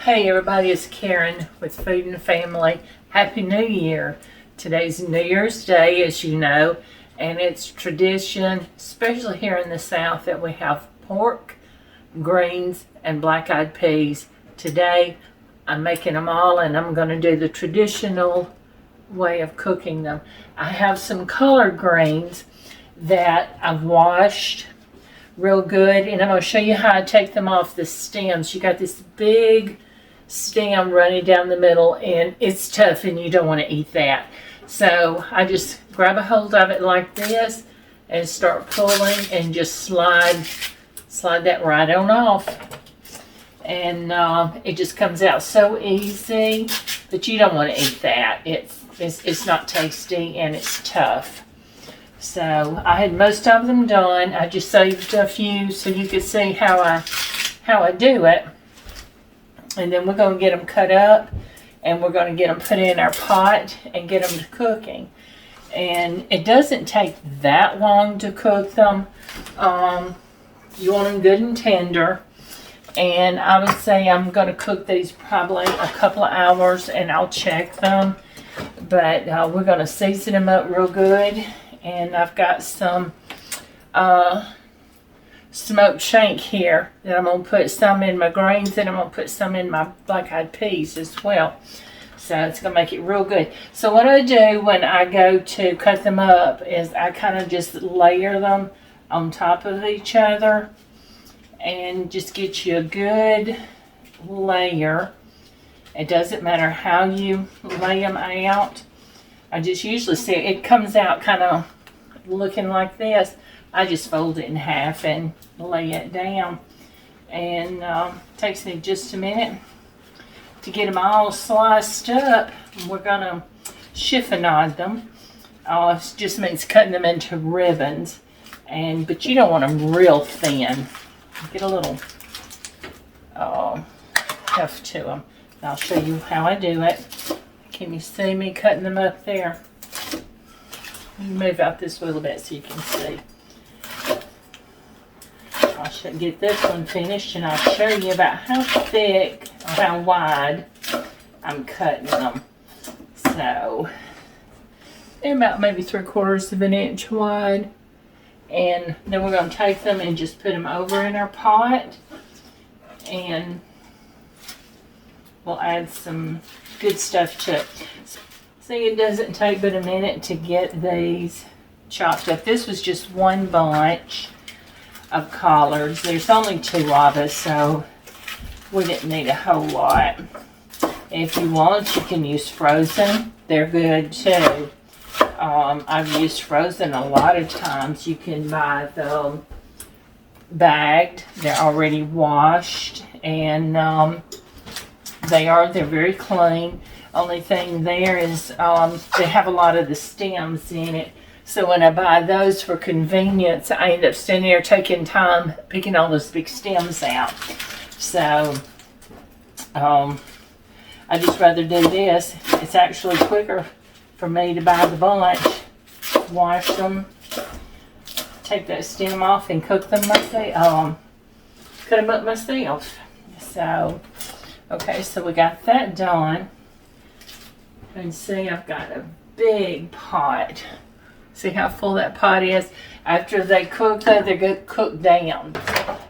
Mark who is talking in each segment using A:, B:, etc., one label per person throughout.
A: Hey everybody, it's Karen with Food and Family. Happy New Year. Today's New Year's Day, as you know, and it's tradition, especially here in the South, that we have pork, greens, and black-eyed peas. Today, I'm making them all, and I'm going to do the traditional way of cooking them. I have some collard greens that I've washed real good, and I'm going to show you how I take them off the stems. You got this big stem running down the middle, and it's tough, and you don't want to eat that. So I just grab a hold of it like this and start pulling and just slide that right on off, and it just comes out so easy. But you don't want to eat that. It's not tasty, and it's tough. So I had most of them done. I just saved a few so you could see how I do it. And then we're going to get them cut up, and we're going to get them put in our pot and get them to cooking. And it doesn't take that long to cook them. You want them good and tender. And I would say I'm going to cook these probably a couple of hours, and I'll check them. But we're going to season them up real good. And I've got some smoked shank here that I'm going to put some in my greens, and I'm going to put some in my black-eyed peas as well. So it's going to make it real good. So what I do when I go to cut them up is I kind of just layer them on top of each other and just get you a good layer. It doesn't matter how you lay them out. I just usually see it comes out kind of looking like this. I just fold it in half and lay it down. And takes me just a minute to get them all sliced up. We're going to chiffonade them. It just means cutting them into ribbons. But you don't want them real thin. Get a little heft to them. I'll show you how I do it. Can you see me cutting them up there? Move out this little bit so you can see. I should get this one finished, and I'll show you about how thick or how wide I'm cutting them. So they're about maybe 3/4 of an inch wide. And then we're going to take them and just put them over in our pot, and we'll add some good stuff to it. See, it doesn't take but a minute to get these chopped up. This was just one bunch of collards. There's only 2 of us, so we didn't need a whole lot. If you want, you can use frozen. They're good too. I've used frozen a lot of times. You can buy them bagged. They're already washed, and they're very clean. Only thing there is they have a lot of the stems in it. So when I buy those for convenience, I end up standing there taking time picking all those big stems out. So I just rather do this. It's actually quicker for me to buy the bunch, wash them, take that stem off, and cook them myself. Cut them up myself. So, okay, so we got that done. And see, I've got a big pot. See how full that pot is? After they cook, though, they're going to cook down.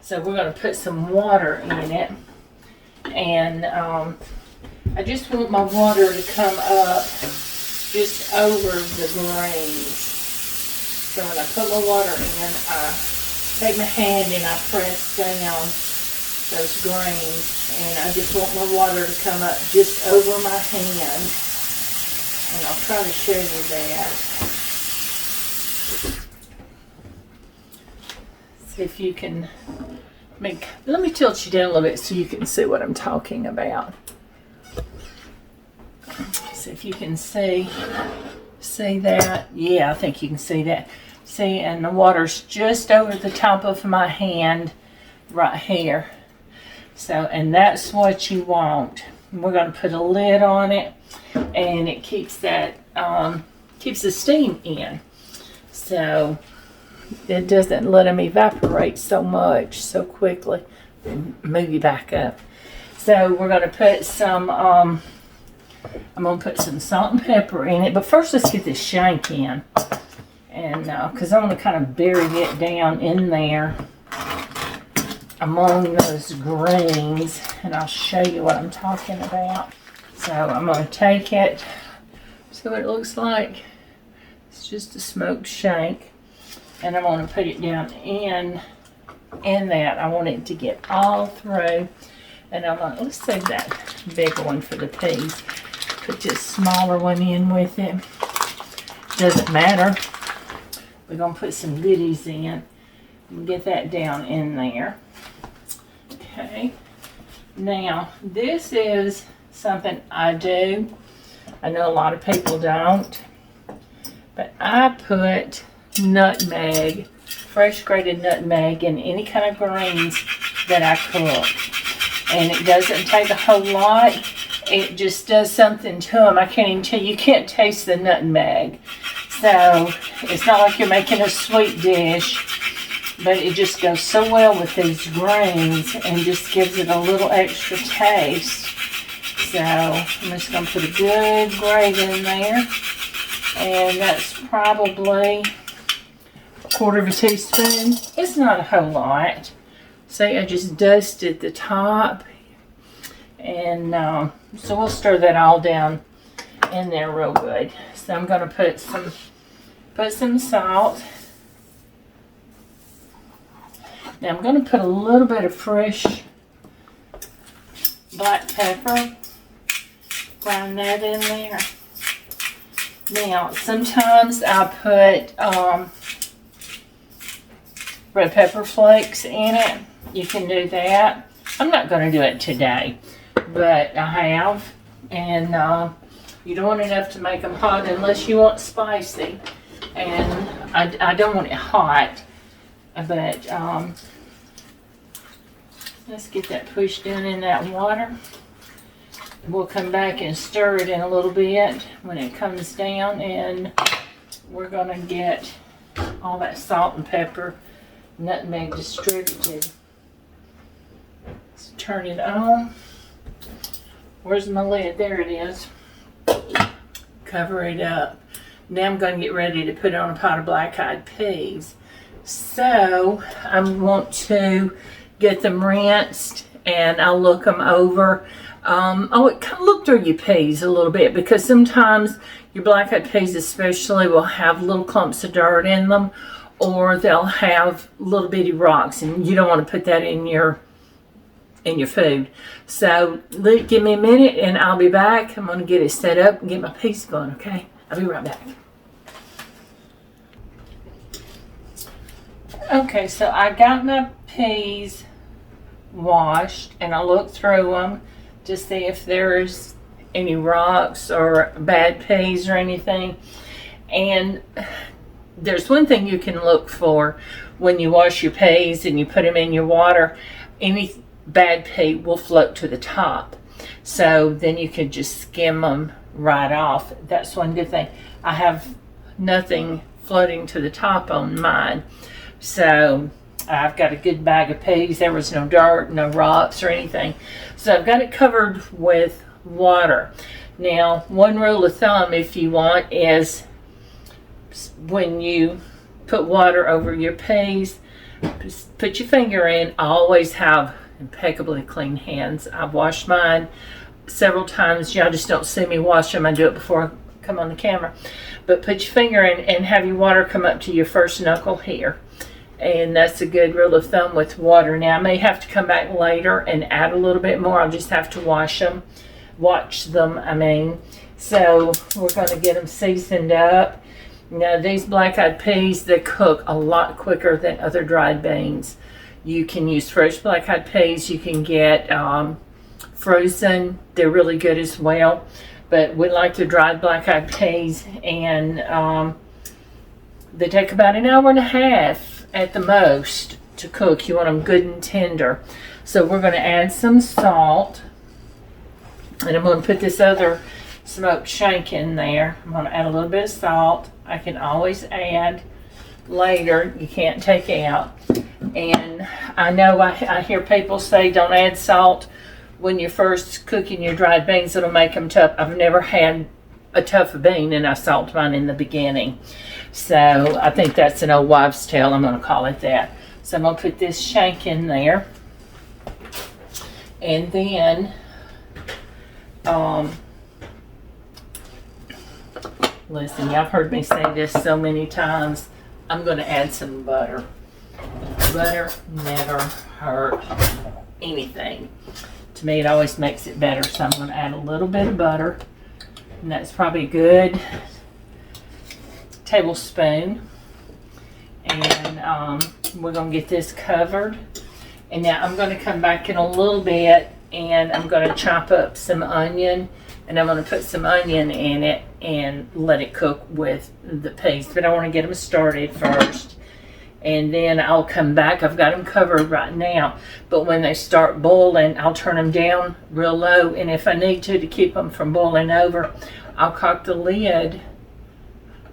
A: So we're going to put some water in it. And I just want my water to come up just over the greens. So when I put my water in, I take my hand and I press down those greens. And I just want my water to come up just over my hand. And I'll try to show you that. See if you can let me tilt you down a little bit so you can see what I'm talking about. See if you can see that. Yeah, I think you can see that. See, and the water's just over the top of my hand right here. So, and that's what you want. We're going to put a lid on it, and it keeps that keeps the steam in, so it doesn't let them evaporate so quickly. Move you back up. So we're going to put some, I'm going to put some salt and pepper in it. But first let's get this shank in. And because I want to kind of bury it down in there among those greens. And I'll show you what I'm talking about. So I'm going to take it. See what it looks like? It's just a smoked shank. And I'm going to put it down in that. I want it to get all through. And I'm going to, let's save that bigger one for the peas. Put this smaller one in with it. Doesn't matter. We're going to put some goodies in and get that down in there. Okay. Now, this is something I do. I know a lot of people don't. But I put nutmeg, fresh grated nutmeg, in any kind of greens that I cook. And it doesn't take a whole lot. It just does something to them. I can't even tell you. You can't taste the nutmeg. So it's not like you're making a sweet dish, but it just goes so well with these greens and just gives it a little extra taste. So I'm just going to put a good grate in there. And that's probably a 1/4 teaspoon. It's not a whole lot. See, I just dusted the top. And so we'll stir that all down in there real good. So I'm going to put some salt. Now I'm going to put a little bit of fresh black pepper. Grind that in there. Now sometimes I put red pepper flakes in it. You can do that. I'm not going to do it today, but I have. And you don't want enough to make them hot unless you want spicy. And I don't want it hot. But let's get that pushed in that water. We'll come back and stir it in a little bit when it comes down. And we're going to get all that salt and pepper, nutmeg distributed. Let's turn it on. Where's my lid? There it is. Cover it up. Now I'm going to get ready to put it on a pot of black-eyed peas. So I want to get them rinsed and I'll look them over. Look through your peas a little bit because sometimes your black-eyed peas especially will have little clumps of dirt in them, or they'll have little bitty rocks, and you don't want to put that in your food. So give me a minute and I'll be back. I'm going to get it set up and get my peas going, okay? I'll be right back. Okay, so I got my peas washed and I looked through them to see if there's any rocks or bad peas or anything. And there's one thing you can look for when you wash your peas and you put them in your water. Any bad pea will float to the top. So then you can just skim them right off. That's one good thing. I have nothing floating to the top on mine. So I've got a good bag of peas. There was no dirt, no rocks or anything. So I've got it covered with water. Now, one rule of thumb, if you want, is when you put water over your peas, just put your finger in. I always have impeccably clean hands. I've washed mine several times. Y'all just don't see me wash them. I do it before I come on the camera. But put your finger in and have your water come up to your first knuckle here. And that's a good rule of thumb with water. Now, I may have to come back later and add a little bit more. I'll just have to watch them. So we're going to get them seasoned up. Now, these black-eyed peas, they cook a lot quicker than other dried beans. You can use fresh black-eyed peas. You can get frozen. They're really good as well. But we like the dried black-eyed peas, and they take about an hour and a half at the most to cook. You want them good and tender. So we're going to add some salt, and I'm going to put this other smoked shank in there. I'm going to add a little bit of salt. I can always add later. You can't take out. And I know I hear people say don't add salt when you're first cooking your dried beans, it'll make them tough. I've never had a tough bean, and I salt mine in the beginning. So I think that's an old wives' tale. I'm going to call it that. So I'm going to put this shank in there. And then, listen, y'all have heard me say this so many times. I'm going to add some butter. Butter never hurt anything. To me, it always makes it better. So I'm going to add a little bit of butter. And that's probably a good tablespoon. And we're going to get this covered. And now I'm going to come back in a little bit, and I'm going to chop up some onion, and I'm going to put some onion in it and let it cook with the peas. But I want to get them started first, and then I'll come back. I've got them covered right now, but when they start boiling, I'll turn them down real low, and if I need to keep them from boiling over, I'll cock the lid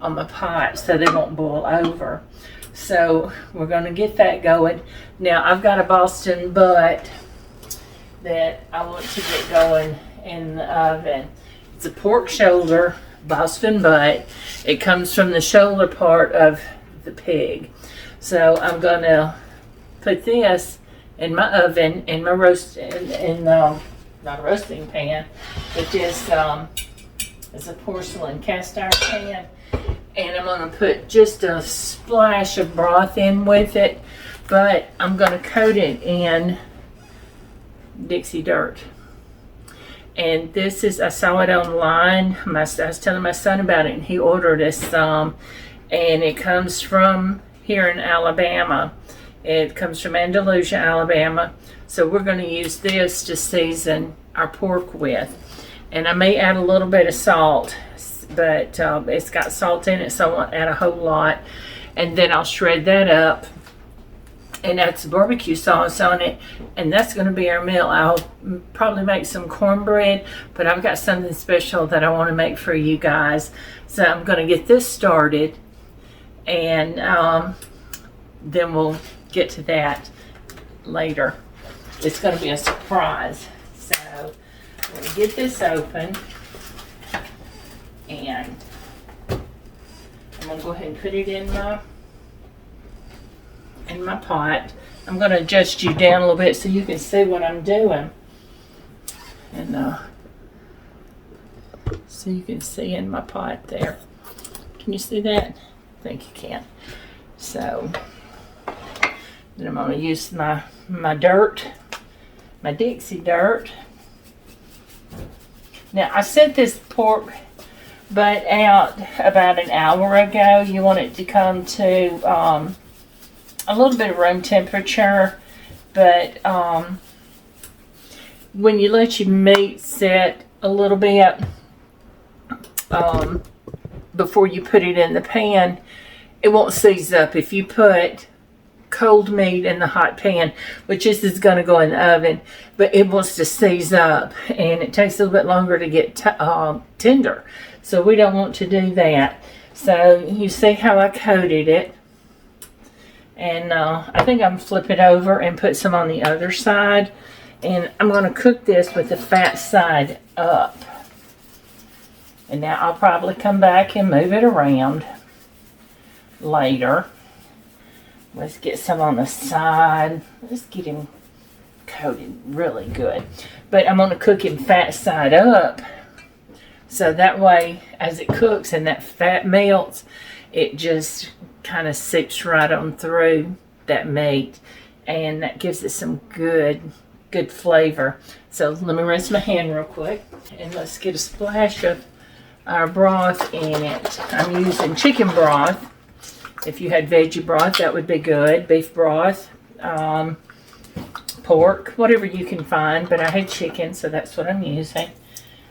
A: on my pot so they won't boil over. So we're going to get that going. Now I've got a Boston butt that I want to get going in the oven. It's a pork shoulder Boston butt. It comes from the shoulder part of the pig. So I'm going to put this in my oven, in my not a roasting pan, but just it's a porcelain cast iron pan. And I'm going to put just a splash of broth in with it, but I'm going to coat it in Dixie dirt. And this is, I saw it online. I was telling my son about it, and he ordered us some. And it comes from here in Alabama. It comes from Andalusia, Alabama. So we're going to use this to season our pork with. And I may add a little bit of salt, but it's got salt in it, so I won't add a whole lot. And then I'll shred that up, and add some barbecue sauce on it, and that's going to be our meal. I'll probably make some cornbread, but I've got something special that I want to make for you guys. So I'm going to get this started, and then we'll get to that later. It's going to be a surprise. So I'm going to get this open. And I'm going to go ahead and put it in my pot. I'm going to adjust you down a little bit so you can see what I'm doing. And so you can see in my pot there. Can you see that? I think you can. So then I'm going to use my dirt, my Dixie dirt. Now I set this pork butt out about an hour ago. You want it to come to a little bit of room temperature, but when you let your meat set a little bit before you put it in the pan, it won't seize up. If you put cold meat in the hot pan, which this is going to go in the oven, but it wants to seize up, and it takes a little bit longer to get tender. So we don't want to do that. So you see how I coated it. And I think I'm going to flip it over and put some on the other side. And I'm going to cook this with the fat side up. And now I'll probably come back and move it around later. Let's get some on the side. Let's get him coated really good. But I'm going to cook him fat side up. So that way, as it cooks and that fat melts, it just kind of seeps right on through that meat. And that gives it some good flavor. So let me rinse my hand real quick. And let's get a splash of our broth in it. I'm using chicken broth. If you had veggie broth, that would be good. Beef broth, pork, whatever you can find. But I had chicken, so that's what I'm using.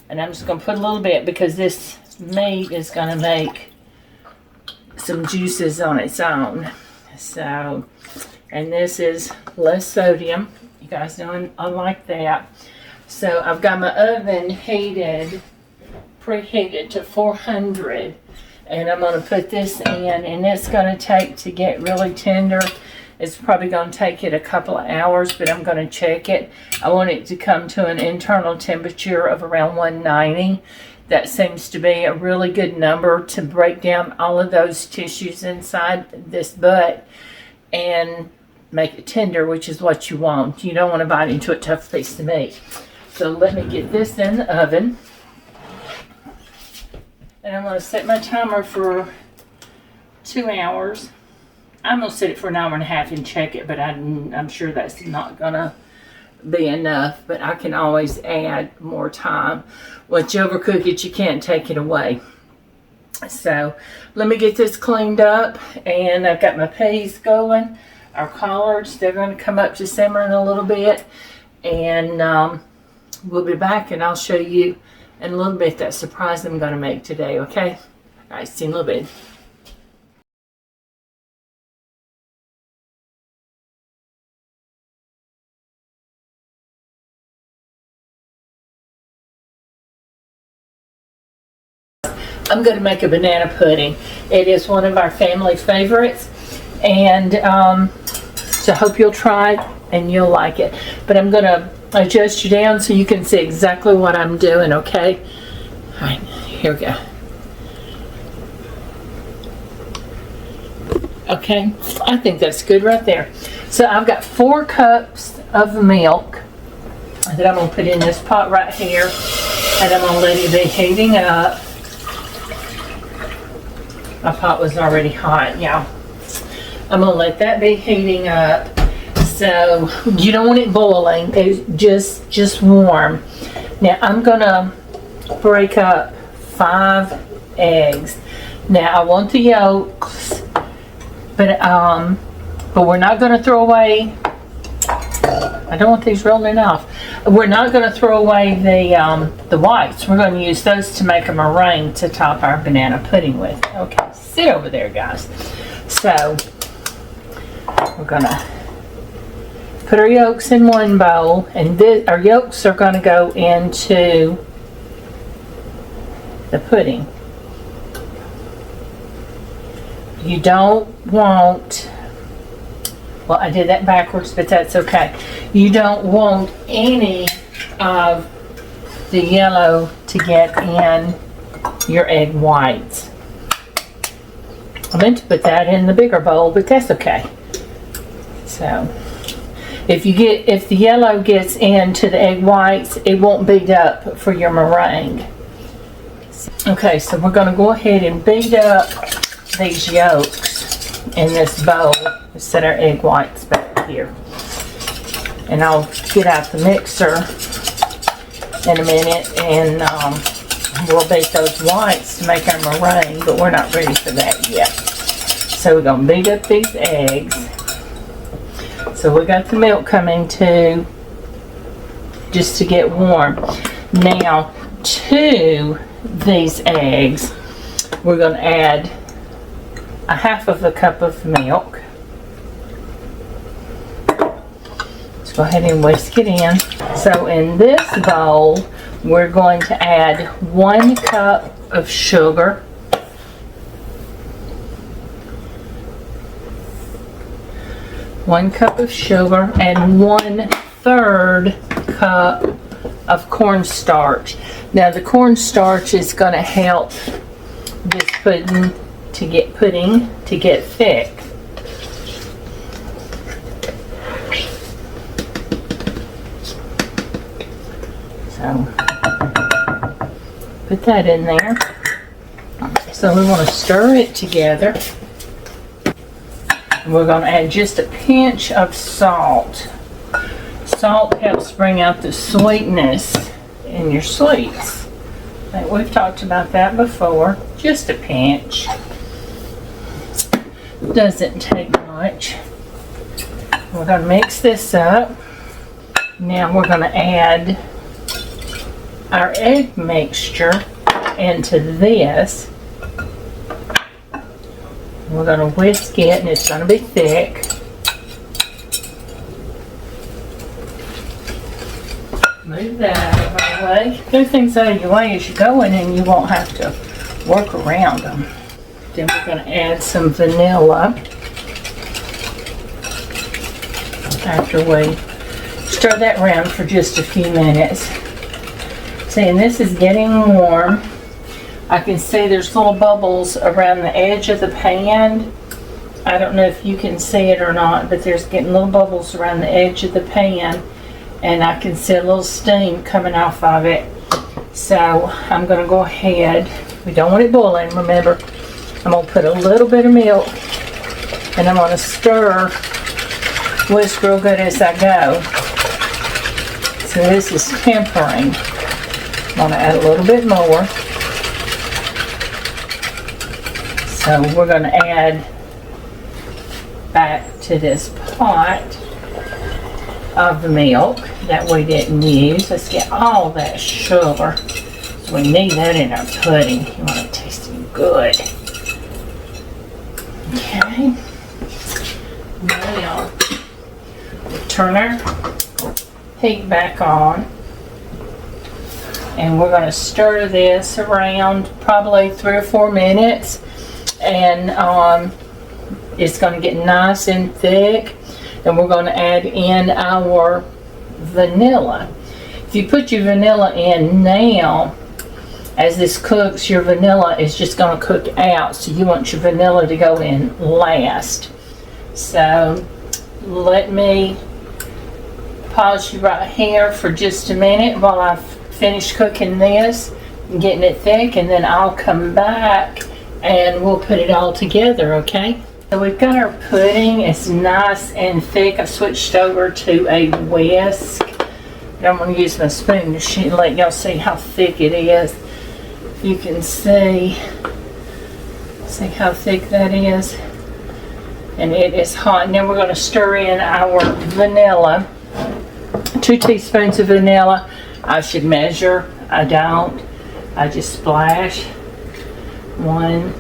A: And I'm just going to put a little bit because this meat is going to make some juices on its own. So, and this is less sodium. You guys know I like that. So I've got my oven preheated to 400. And I'm going to put this in, and it's going to take to get really tender It's probably going to take it a couple of hours, but I'm going to check it. I want it to come to an internal temperature of around 190. That seems to be a really good number to break down all of those tissues inside this butt and make it tender, which is what you want. You don't want to bite into a tough piece of meat. So let me get this in the oven. And I'm going to set my timer for 2 hours. I'm going to set it for an hour and a half and check it, but I'm sure that's not going to be enough. But I can always add more time. Once you overcook it, you can't take it away. So let me get this cleaned up, and I've got my peas going. Our collards, they're going to come up to simmer in a little bit, and we'll be back, and I'll show you in a little bit that surprise I'm going to make today, okay? All right, see you in a little bit. I'm going to make a banana pudding. It is one of our family favorites, and so I hope you'll try it and you'll like it. But I'm going to adjust you down so you can see exactly what I'm doing, okay? All right, here we go. Okay, I think that's good right there. So I've got 4 cups of milk that I'm going to put in this pot right here, and I'm going to let it be heating up. My pot was already hot, y'all. I'm going to let that be heating up. So you don't want it boiling, it's just warm. Now I'm going to break up 5 eggs. Now I want the yolks, but we're not going to throw away. I don't want these rolling off. We're not going to throw away the whites. We're going to use those to make a meringue to top our banana pudding with. Okay, sit over there, guys. So we're going to put our yolks in one bowl, and our yolks are going to go into the pudding. You don't want, well, I did that backwards, but that's okay. You don't want any of the yellow to get in your egg whites. I meant to put that in the bigger bowl, but that's okay. So if the yellow gets into the egg whites, it won't beat up for your meringue. Okay, so we're going to go ahead and beat up these yolks in this bowl. Set our egg whites back here, and I'll get out the mixer in a minute, and we'll beat those whites to make our meringue, but we're not ready for that yet. So we're going to beat up these eggs. So we got the milk coming to just to get warm. Now to these eggs, we're going to add a 1/2 cup of milk. Let's go ahead and whisk it in. So in this bowl, we're going to add 1 cup of sugar. One cup of sugar and 1/3 cup of cornstarch. Now the cornstarch is going to help this pudding to get thick. So put that in there. So we want to stir it together. We're going to add just a pinch of salt. Salt helps bring out the sweetness in your sweets. I think we've talked about that before. Just a pinch. Doesn't take much. We're going to mix this up. Now we're going to add our egg mixture into this. We're going to whisk it, and it's going to be thick. Move that out of our way. Move things out of your way as you're going, and you won't have to work around them. Then we're going to add some vanilla. after we stir that around for just a few minutes. See, and this is getting warm. I can see there's little bubbles around the edge of the pan. I don't know if you can see it or not, but there's getting little bubbles around the edge of the pan, and I can see a little steam coming off of it. So I'm going to go ahead. We don't want it boiling, remember. I'm going to put a little bit of milk, and I'm going to stir, whisk real good as I go. So this is tempering. I'm going to add a little bit more. So we're going to add back to this pot of the milk that we didn't use. Let's get all that sugar. So we need that in our pudding. You want it tasting good. Okay. Now we'll turn our heat back on. And we're going to stir this around probably 3 or 4 minutes. And it's going to get nice and thick. And we're going to add in our vanilla. If you put your vanilla in now, as this cooks, your vanilla is just going to cook out. So you want your vanilla to go in last. So let me pause you right here for just a minute while I finish cooking this and getting it thick, and then I'll come back and we'll put it all together, okay? So we've got our pudding. It's nice and thick. I switched over to a whisk. I'm going to use my spoon to let y'all see how thick it is. You can see how thick that is. And it is hot. And then we're going to stir in our vanilla. 2 teaspoons of vanilla. I should measure. I don't. I just splash. 1,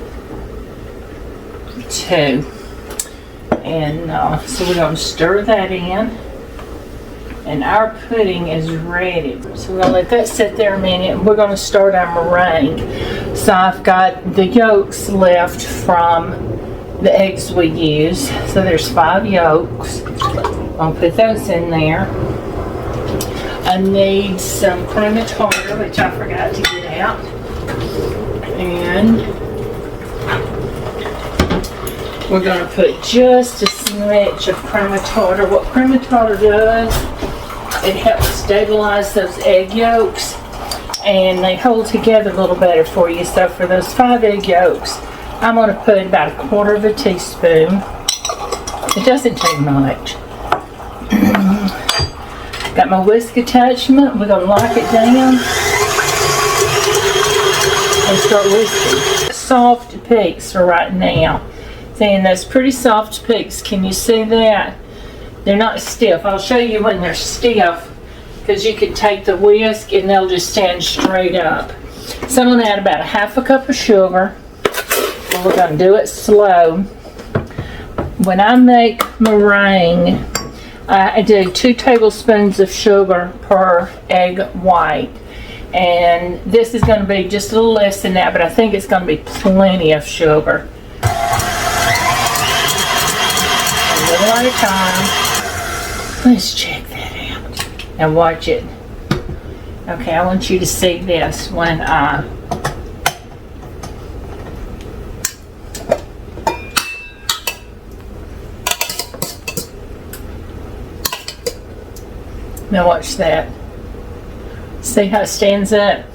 A: 2. And so we're going to stir that in. And our pudding is ready. So we're going to let that sit there a minute. We're going to start our meringue. So I've got the yolks left from the eggs we used. So there's 5 yolks. I'll put those in there. I need some cream of tartar, which I forgot to get out. And we're going to put just a smidge of cream of tartar. What cream of tartar does, it helps stabilize those egg yolks, and they hold together a little better for you. So for those 5 egg yolks, I'm going to put about 1/4 teaspoon. It doesn't take much. Got my whisk attachment. We're going to lock it down and start whisking. Soft peaks for right now. Seeing those pretty soft peaks. Can you see that? They're not stiff. I'll show you when they're stiff, because you can take the whisk and they'll just stand straight up. So I'm going to add about 1/2 cup of sugar. And we're going to do it slow. When I make meringue, I do 2 tablespoons of sugar per egg white. And this is going to be just a little less than that, but I think it's going to be plenty of sugar. A little at a time. Let's check that out. Now watch it. Okay, I want you to see this when I now watch that. See how it stands up?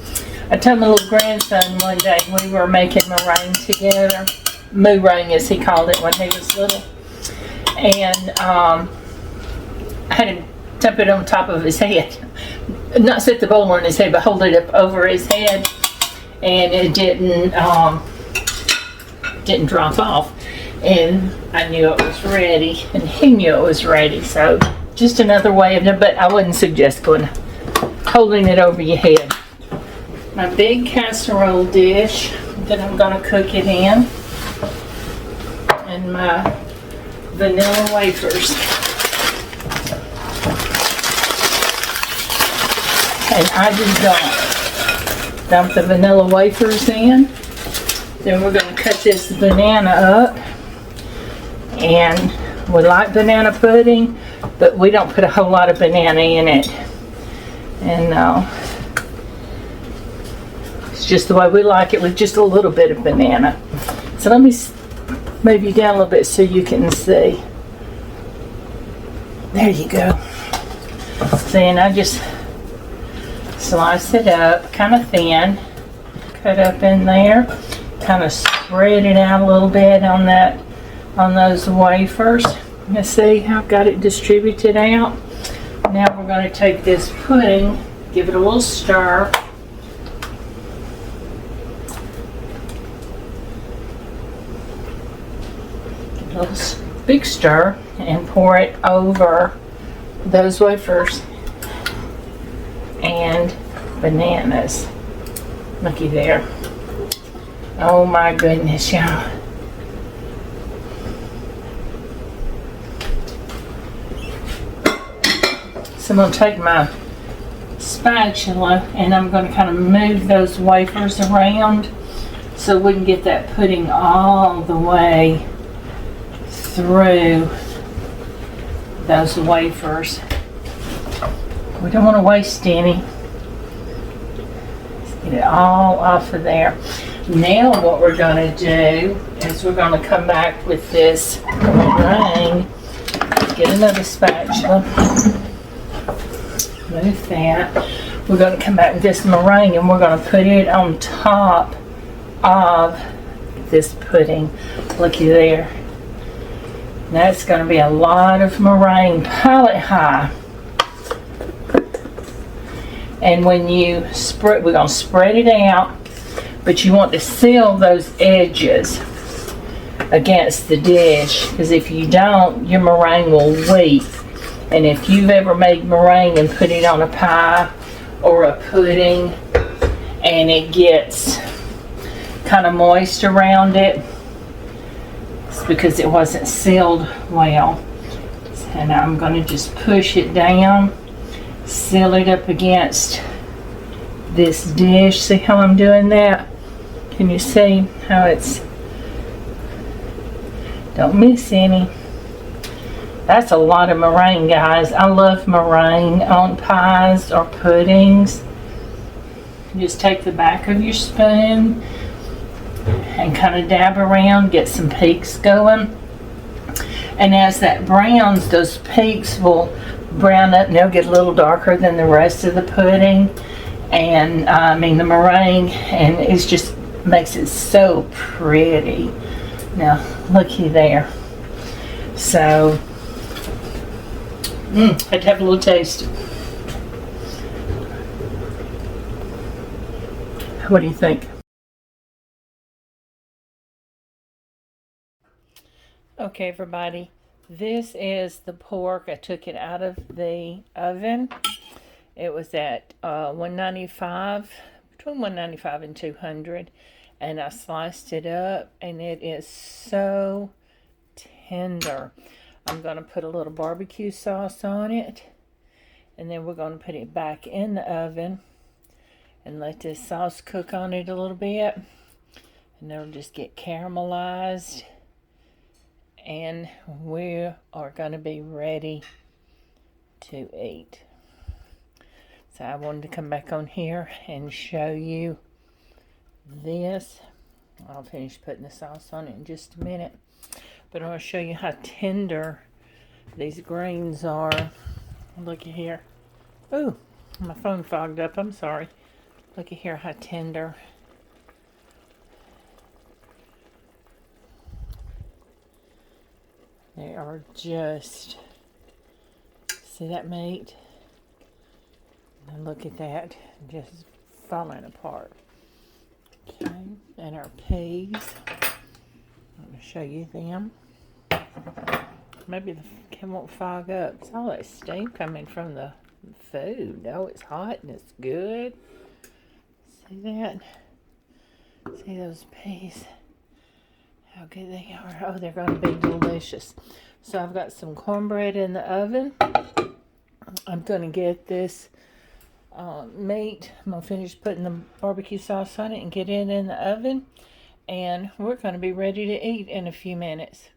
A: I told my little grandson one day we were making meringue together. Meringue, as he called it when he was little. And I had him dump it on top of his head. Not set the bowl on his head, but hold it up over his head. And it didn't drop off. And I knew it was ready. And he knew it was ready. So just another way of it, but I wouldn't suggest holding it over your head. My big casserole dish that I'm going to cook it in, and my vanilla wafers. And I just dump the vanilla wafers in. Then we're going to cut this banana up. And we like banana pudding. but we don't put a whole lot of banana in it. And it's just the way we like it, with just a little bit of banana. So let me move you down a little bit so you can see. There you go. Then I just slice it up kind of thin, cut up in there, kind of spread it out a little bit on those wafers. You see how I've got it distributed out? Now we're going to take this pudding, give it a little stir. Give it a little big stir and pour it over those wafers and bananas. Looky there. Oh my goodness, y'all. So I'm going to take my spatula and I'm going to kind of move those wafers around so we can get that pudding all the way through those wafers. We don't want to waste any. Let's get it all off of there. Now what we're going to do is we're going to come back with this meringue. Get another spatula. Move that. We're going to come back with this meringue and we're going to put it on top of this pudding. Looky there. That's going to be a lot of meringue, pile it high. And when you spread, we're going to spread it out, but you want to seal those edges against the dish, because if you don't, your meringue will weep. And if you've ever made meringue and put it on a pie or a pudding and it gets kind of moist around it, it's because it wasn't sealed well. And I'm going to just push it down, seal it up against this dish. See how I'm doing that? Can you see how it's, don't miss any. That's a lot of meringue, guys. I love meringue on pies or puddings. You just take the back of your spoon and kind of dab around, get some peaks going. And as that browns, those peaks will brown up and they'll get a little darker than the rest of the pudding. And the meringue, and it just makes it so pretty. Now, looky there. So, I'd have a little taste. What do you think? Okay, everybody, this is the pork. I took it out of the oven. It was at 195, between 195 and 200, and I sliced it up, and it is so tender. I'm going to put a little barbecue sauce on it, and then we're going to put it back in the oven and let this sauce cook on it a little bit, and it'll just get caramelized, and we are going to be ready to eat. So I wanted to come back on here and show you this. I'll finish putting the sauce on it in just a minute. But I want to show you how tender these greens are. Look at here. Ooh, my phone fogged up. I'm sorry. Look at here how tender. They are just, see that meat? And look at that, just falling apart. Okay, and our peas. I'm going to show you them. Maybe the camera won't fog up. It's all that steam coming from the food. Oh, it's hot and it's good. See that? See those peas? How good they are. Oh, they're going to be delicious. So I've got some cornbread in the oven. I'm going to get this meat. I'm going to finish putting the barbecue sauce on it and get it in the oven. And we're going to be ready to eat in a few minutes.